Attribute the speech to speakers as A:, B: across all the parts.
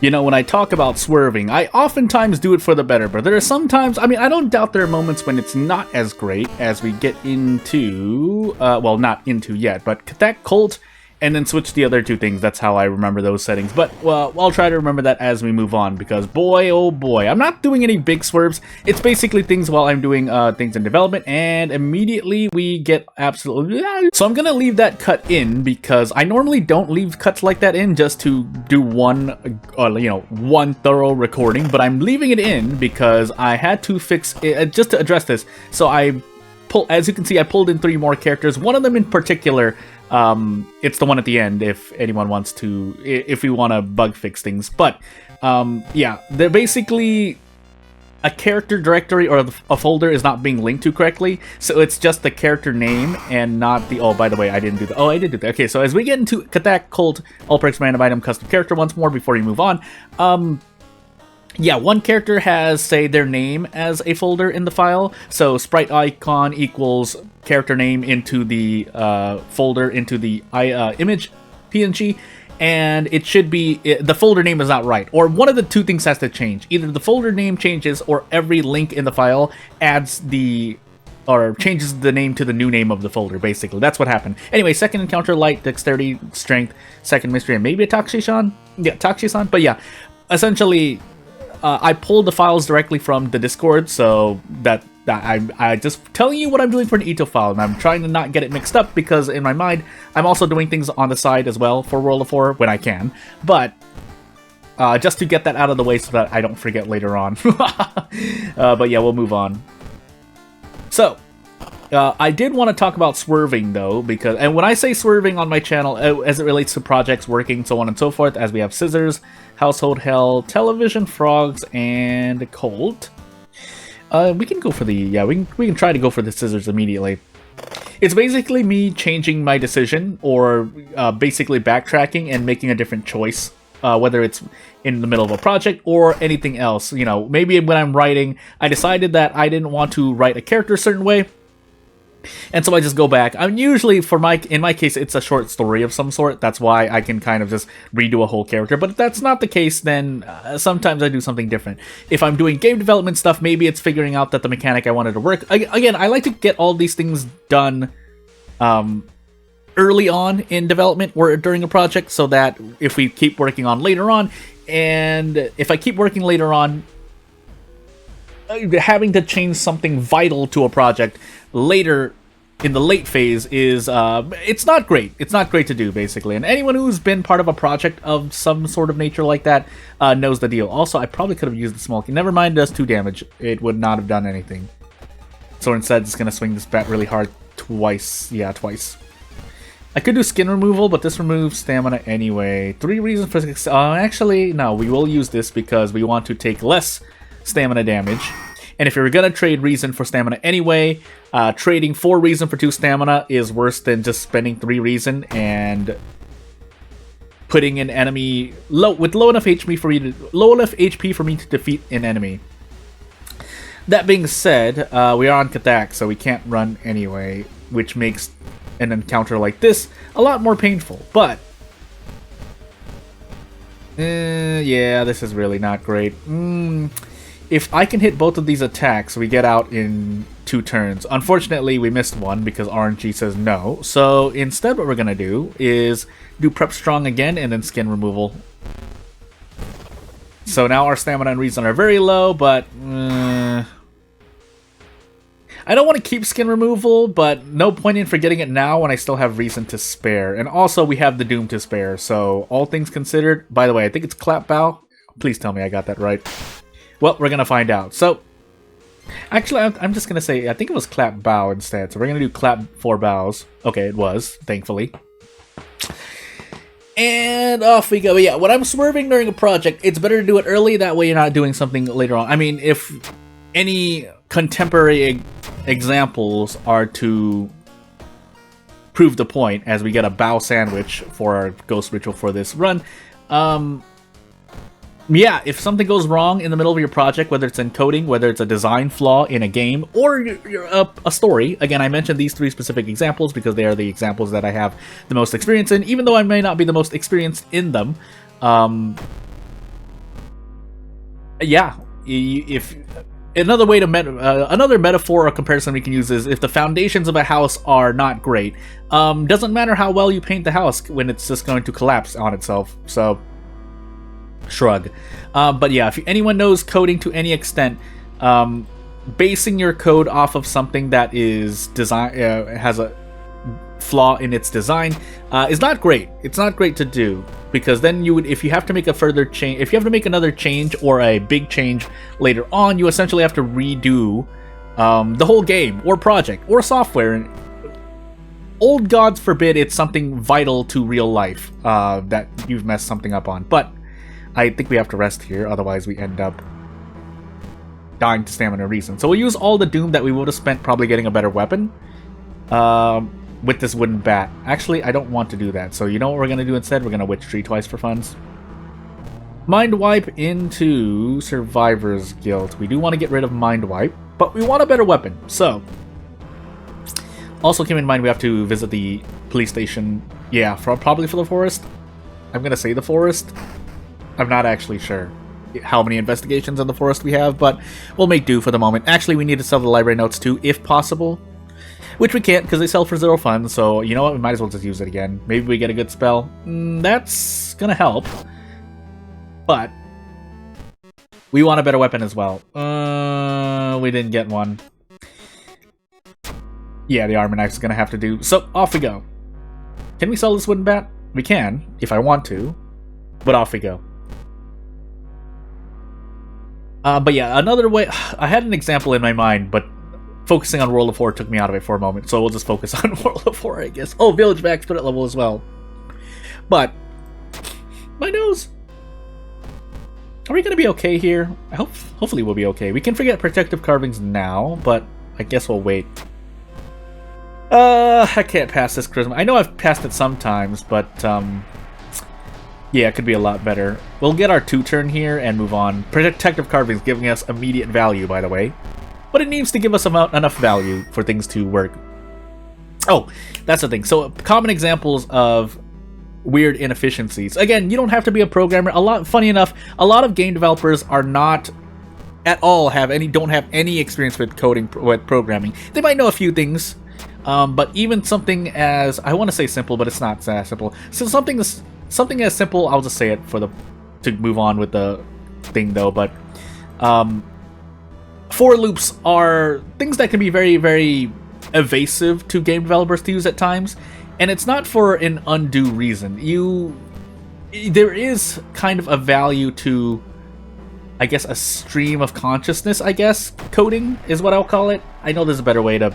A: You know, when I talk about swerving, I oftentimes do it for the better, but there are sometimes, I mean, I don't doubt there are moments when it's not as great as we get into, well, not into yet, but that Cult, and then switch the other two things. That's how I remember those settings. But, well, I'll try to remember that as we move on, because boy, oh boy, I'm not doing any big swerves. It's basically things while I'm doing things in development, and immediately we get absolutely... So I'm gonna leave that cut in, because I normally don't leave cuts like that in just to do one thorough recording, but I'm leaving it in because I had to fix it, just to address this. So as you can see, I pulled in 3 more characters. One of them in particular, it's the one at the end, if anyone wants to, if we want to bug fix things. But, yeah, they're basically a character directory or a folder is not being linked to correctly. So it's just the character name and not the, oh, by the way, I didn't do that. Oh, I did do that. Okay, so as we get into Katak Cult, all perks, random item, custom character once more before we move on, yeah, one character has, say, their name as a folder in the file. So sprite icon equals character name into the folder, into the image PNG, and it should be, the folder name is not right. Or one of the two things has to change. Either the folder name changes or every link in the file adds or changes the name to the new name of the folder, basically. That's what happened. Anyway, second encounter, light, dexterity, strength, second mystery, and maybe a Takshishan? Yeah, Takshishan? But yeah, essentially... I pulled the files directly from the Discord, so that I just telling you what I'm doing for an Ito file, and I'm trying to not get it mixed up because in my mind I'm also doing things on the side as well for World of War when I can, but just to get that out of the way so that I don't forget later on. But yeah, we'll move on. So I did want to talk about swerving though, because, and when I say swerving on my channel, as it relates to projects working, so on and so forth, as we have scissors, household hell, television, frogs, and Colt. We can go for the, yeah, we can try to go for the scissors immediately. It's basically me changing my decision, or basically backtracking and making a different choice, whether it's in the middle of a project or anything else. You know, maybe when I'm writing, I decided that I didn't want to write a character a certain way, and so I just go back. I'm usually, in my case, it's a short story of some sort. That's why I can kind of just redo a whole character. But if that's not the case, then sometimes I do something different. If I'm doing game development stuff, maybe it's figuring out that the mechanic I wanted to work. Again, I like to get all these things done early on in development or during a project, so that if we keep working on later on, and if I keep working later on, having to change something vital to a project later in the late phase is it's not great. It's not great to do, basically. And anyone who's been part of a project of some sort of nature like that knows the deal. Also, I probably could have used the small key. Never mind, it does 2 damage. It would not have done anything. So instead, it's gonna swing this bat really hard twice. Yeah, twice. I could do skin removal, but this removes stamina anyway. 3 reasons for actually, no, we will use this because we want to take less stamina damage. And if you're gonna trade reason for stamina anyway, trading 4 reason for 2 stamina is worse than just spending 3 reason and putting an enemy with low enough HP for me to defeat an enemy. That being said, we are on Katak, so we can't run anyway, which makes an encounter like this a lot more painful. But yeah, this is really not great. If I can hit both of these attacks, we get out in 2 turns. Unfortunately, we missed one because RNG says no. So instead what we're going to do is do Prep Strong again and then Skin Removal. So now our stamina and reason are very low, but I don't want to keep Skin Removal, but no point in forgetting it now when I still have reason to spare. And also we have the Doom to spare, so all things considered, by the way, I think it's Clap Bow. Please tell me I got that right. Well, we're gonna find out. So, actually, I'm just gonna say, I think it was Clap Bow instead. So we're gonna do Clap 4 Bows. Okay, it was, thankfully. And off we go. But yeah, when I'm swerving during a project, it's better to do it early. That way you're not doing something later on. I mean, if any contemporary examples are to prove the point, as we get a Bow Sandwich for our Ghost Ritual for this run, yeah, if something goes wrong in the middle of your project, whether it's encoding, whether it's a design flaw in a game, or a story, again, I mentioned these 3 specific examples because they are the examples that I have the most experience in, even though I may not be the most experienced in them. Yeah, if another way to another metaphor or comparison we can use is if the foundations of a house are not great, doesn't matter how well you paint the house when it's just going to collapse on itself. So, shrug. But yeah, if anyone knows coding to any extent, basing your code off of something that is design has a flaw in its design is not great. It's not great to do, because then you would, if you have to make a further change, if you have to make another change or a big change later on, you essentially have to redo the whole game or project or software. And old gods forbid it's something vital to real life that you've messed something up on. But I think we have to rest here, otherwise we end up dying to stamina reason. So we'll use all the doom that we would have spent probably getting a better weapon with this wooden bat. Actually, I don't want to do that. So you know what we're going to do instead? We're going to witch tree twice for funds. Mind wipe into Survivor's Guild. We do want to get rid of mind wipe, but we want a better weapon. So also keep in mind we have to visit the police station. Yeah, probably for the forest. I'm going to say the forest. I'm not actually sure how many investigations in the forest we have, but we'll make do for the moment. Actually, we need to sell the library notes too, if possible. Which we can't, because they sell for 0 funds, so you know what? We might as well just use it again. Maybe we get a good spell. That's gonna help. But we want a better weapon as well. We didn't get one. Yeah, the armor knife's gonna have to do. So, off we go. Can we sell this wooden bat? We can, if I want to. But off we go. But yeah, another way... I had an example in my mind, but focusing on World of War took me out of it for a moment, so we'll just focus on World of War, I guess. Oh, Village Back spirit level as well. But... my nose! Are we gonna be okay here? Hopefully we'll be okay. We can forget protective carvings now, but I guess we'll wait. I can't pass this charisma. I know I've passed it sometimes, but, yeah, it could be a lot better. We'll get our 2-turn here and move on. Protective carvings giving us immediate value, by the way. But it needs to give us enough value for things to work. Oh, that's the thing. So, common examples of weird inefficiencies. Again, you don't have to be a programmer. Funny enough, a lot of game developers are not at all don't have any experience with coding, with programming. They might know a few things, but even something as, I want to say simple, but it's not that simple. So something as simple, I'll just say it to move on with the thing though, but for loops are things that can be very, very evasive to game developers to use at times, and it's not for an undue reason. There is kind of a value to, I guess, a stream of consciousness, I guess, coding is what I'll call it. I know there's a better way to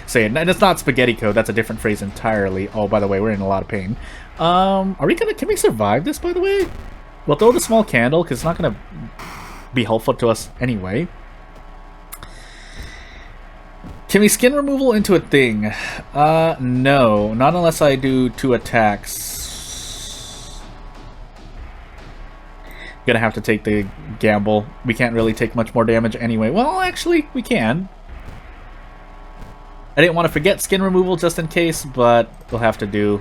A: say it, and it's not spaghetti code, that's a different phrase entirely. Oh, by the way, we're in a lot of pain. Can we survive this, by the way? We'll throw the small candle, because it's not going to be helpful to us anyway. Can we skin removal into a thing? No. Not unless I do 2 attacks. Gonna have to take the gamble. We can't really take much more damage anyway. Well, actually, we can. I didn't want to forget skin removal just in case, but we'll have to do.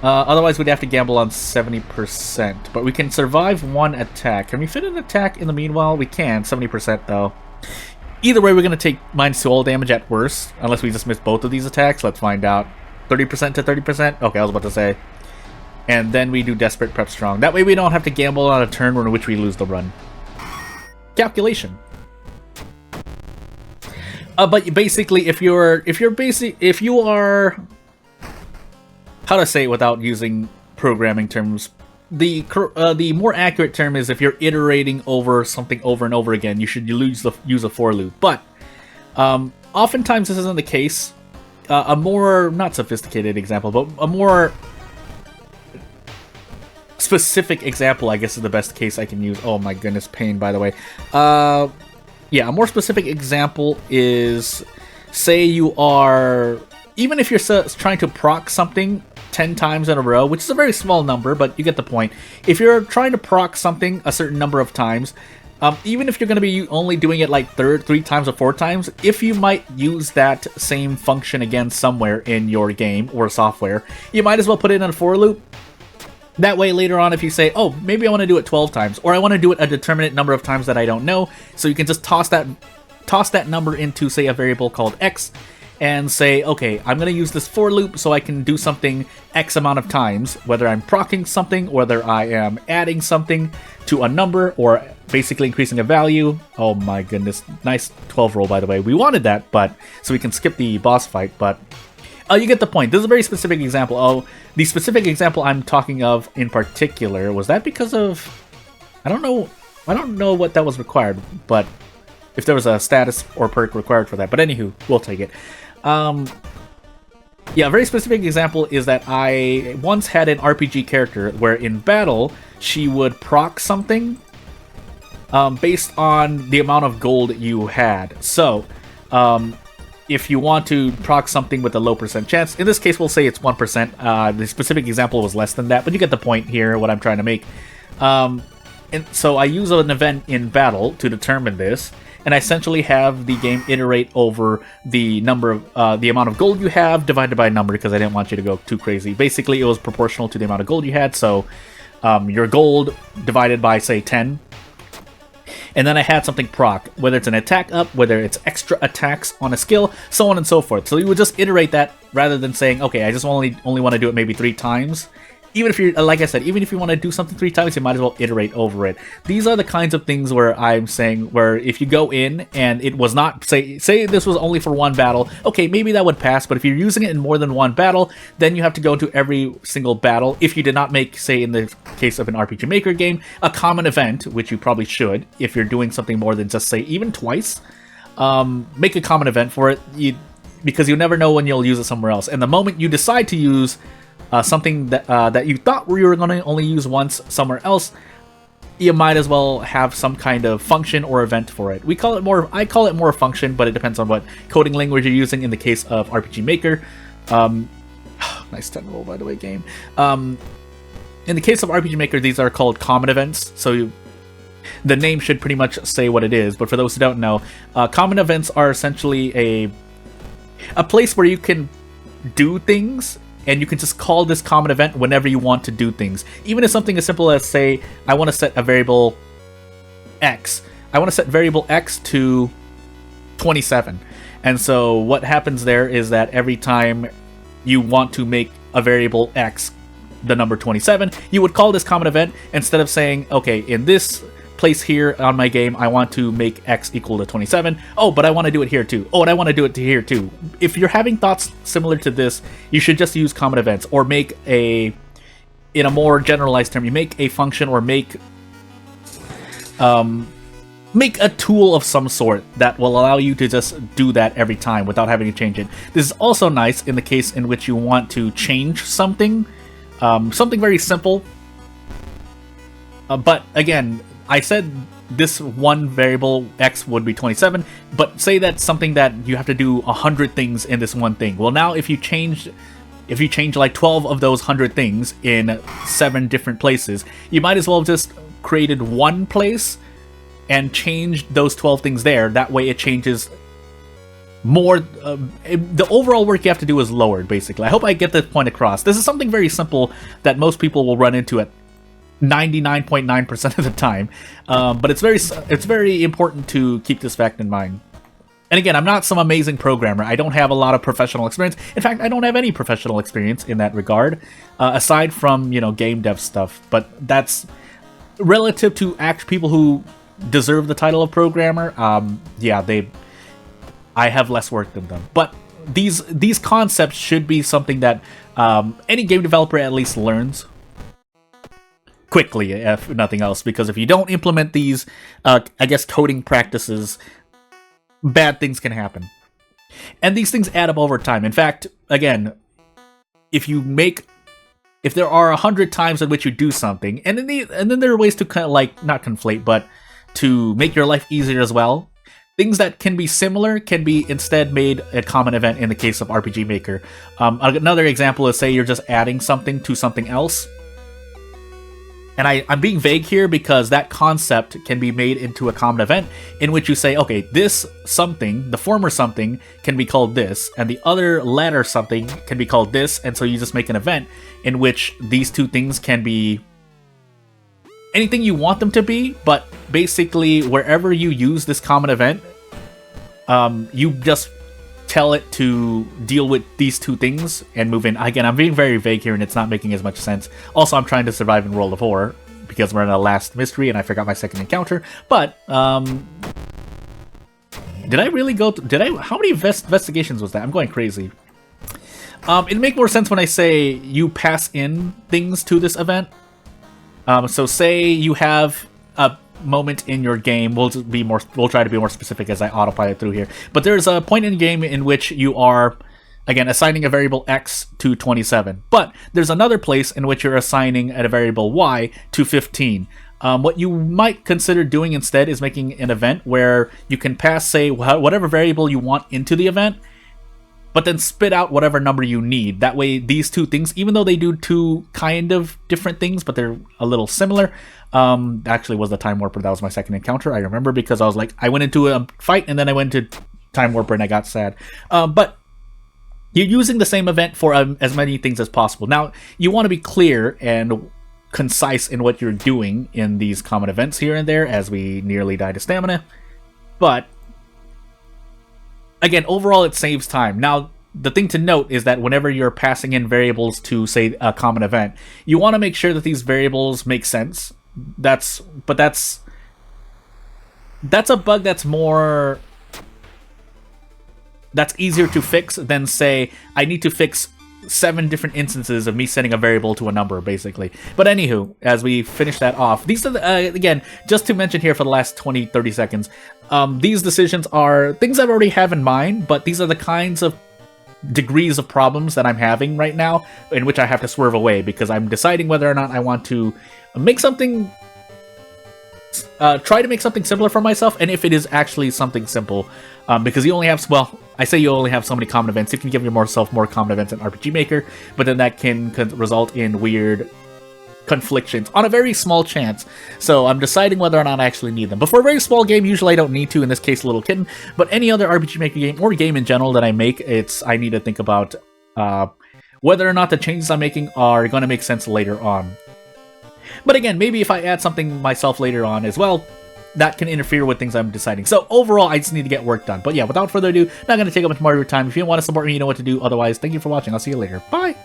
A: Otherwise, we'd have to gamble on 70%. But we can survive 1 attack. Can we fit an attack in the meanwhile? We can. 70% though. Either way, we're going to take -2 all damage at worst. Unless we just miss both of these attacks. Let's find out. 30% to 30%? Okay, I was about to say. And then we do Desperate Prep Strong. That way we don't have to gamble on a turn in which we lose the run. Calculation. But basically, if you are... How to say it without using programming terms? The more accurate term is if you're iterating over something over and over again, you should use a for loop. But oftentimes this isn't the case. A more, not sophisticated example, but a more specific example, I guess, is the best case I can use. Oh my goodness, pain, by the way. Yeah, a more specific example is, say you are, even if you're trying to proc something 10 times in a row, which is a very small number, but you get the point. If you're trying to proc something a certain number of times, even if you're going to be only doing it like 3 times or 4 times, if you might use that same function again somewhere in your game or software, you might as well put it in a for loop. That way, later on, if you say, oh, maybe I want to do it 12 times, or I want to do it a determinate number of times that I don't know, so you can just toss that number into, say, a variable called x, and say, okay, I'm going to use this for loop so I can do something X amount of times, whether I'm proccing something, whether I am adding something to a number, or basically increasing a value. Oh my goodness, nice 12 roll, by the way. We wanted that, but so we can skip the boss fight, but you get the point. This is a very specific example. Oh, the specific example I'm talking of in particular, was that because of... I don't know what that was required, but if there was a status or perk required for that. But anywho, we'll take it. Yeah, a very specific example is that I once had an RPG character where in battle, she would proc something based on the amount of gold you had. So, if you want to proc something with a low percent chance, in this case we'll say it's 1%. The specific example was less than that, but you get the point here, what I'm trying to make. And so I use an event in battle to determine this, and I essentially have the game iterate over the number of the amount of gold you have divided by a number, because I didn't want you to go too crazy. Basically, it was proportional to the amount of gold you had, so your gold divided by, say, 10. And then I had something proc, whether it's an attack up, whether it's extra attacks on a skill, so on and so forth. So you would just iterate that rather than saying, okay, I just only want to do it maybe 3 times. Even if you're, like I said, even if you want to do something 3 times, you might as well iterate over it. These are the kinds of things where I'm saying, where if you go in and it was not, say this was only for 1 battle, okay, maybe that would pass, but if you're using it in more than 1 battle, then you have to go into every single battle. If you did not make, say in the case of an RPG Maker game, a common event, which you probably should, if you're doing something more than just, say, even twice, make a common event for it, because you never know when you'll use it somewhere else. And the moment you decide to use something that you thought you were going to only use once somewhere else, you might as well have some kind of function or event for it. I call it more function, but it depends on what coding language you're using. In the case of RPG Maker, nice 10 roll, by the way, game. In the case of RPG Maker, these are called common events, so the name should pretty much say what it is. But for those who don't know, common events are essentially a place where you can do things, and you can just call this common event whenever you want to do things. Even if something as simple as, say, I want to set a variable X. I want to set variable X to 27. And so what happens there is that every time you want to make a variable X the number 27, you would call this common event instead of saying, okay, in this place here on my game, I want to make X equal to 27. Oh, but I want to do it here too. Oh, and I want to do it to here too. If you're having thoughts similar to this, you should just use common events, or make in a more generalized term, you make a function or make a tool of some sort that will allow you to just do that every time without having to change it. This is also nice in the case in which you want to change something, something very simple. But again, I said this one variable X would be 27, but say that's something that you have to do 100 things in this one thing. Well, now if you change like 12 of those 100 things in 7 different places, you might as well just created one place and changed those 12 things there. That way it changes more. The overall work you have to do is lowered, basically. I hope I get this point across. This is something very simple that most people will run into at 99.9% of the time, but it's very important to keep this fact in mind. And again, I'm not some amazing programmer. I don't have a lot of professional experience. In fact, I don't have any professional experience in that regard, aside from, game dev stuff. But that's relative to people who deserve the title of programmer. Yeah, I have less work than them. But these concepts should be something that any game developer at least learns quickly, if nothing else, because if you don't implement these, I guess, coding practices, bad things can happen. And these things add up over time. In fact, again, if there are 100 times in which you do something, and then there are ways to kind of like, not conflate, but to make your life easier as well. Things that can be similar can be instead made a common event in the case of RPG Maker. Another example is, say you're just adding something to something else. And I'm being vague here because that concept can be made into a common event in which you say, okay, this something, the former something, can be called this, and the other latter something can be called this, and so you just make an event in which these two things can be anything you want them to be, but basically wherever you use this common event, you just tell it to deal with these two things and move in. Again, I'm being very vague here and it's not making as much sense. Also, I'm trying to survive in World of War because we're in a last mystery and I forgot my second encounter. But, did I really go... how many investigations was that? I'm going crazy. It'd make more sense when I say you pass in things to this event. So say you have a moment in your game, we'll try to be more specific as I autopilot through here, but there's a point in the game in which you are, again, assigning a variable x to 27, but there's another place in which you're assigning a variable y to 15. What you might consider doing instead is making an event where you can pass, say, whatever variable you want into the event, but then spit out whatever number you need. That way, these two things, even though they do two kind of different things, but they're a little similar. Actually was the Time Warper. That was my second encounter. I remember because I was like, I went into a fight and then I went to Time Warper and I got sad. But you're using the same event for as many things as possible. Now, you want to be clear and concise in what you're doing in these common events here and there as we nearly die to stamina. But again, overall, it saves time. Now, the thing to note is that whenever you're passing in variables to, say, a common event, you want to make sure that these variables make sense. That's a bug that's easier to fix than, say, I need to fix 7 different instances of me setting a variable to a number, basically. But anywho, as we finish that off, these are, again, just to mention here for the last 20-30 seconds, these decisions are things I already have in mind, but these are the kinds of degrees of problems that I'm having right now in which I have to swerve away because I'm deciding whether or not I want to make something, try to make something simpler for myself, and if it is actually something simple, because you only have, well, I say you only have so many common events. You can give yourself more common events in RPG Maker, but then that can result in weird conflictions on a very small chance. So I'm deciding whether or not I actually need them. But for a very small game, usually I don't need to, in this case Little Kitten, but any other RPG Maker game or game in general that I make, I need to think about whether or not the changes I'm making are going to make sense later on. But again, maybe if I add something myself later on as well, that can interfere with things I'm deciding. So overall, I just need to get work done. But yeah, without further ado, not going to take up much more of your time. If you want to support me, you know what to do. Otherwise, thank you for watching. I'll see you later. Bye!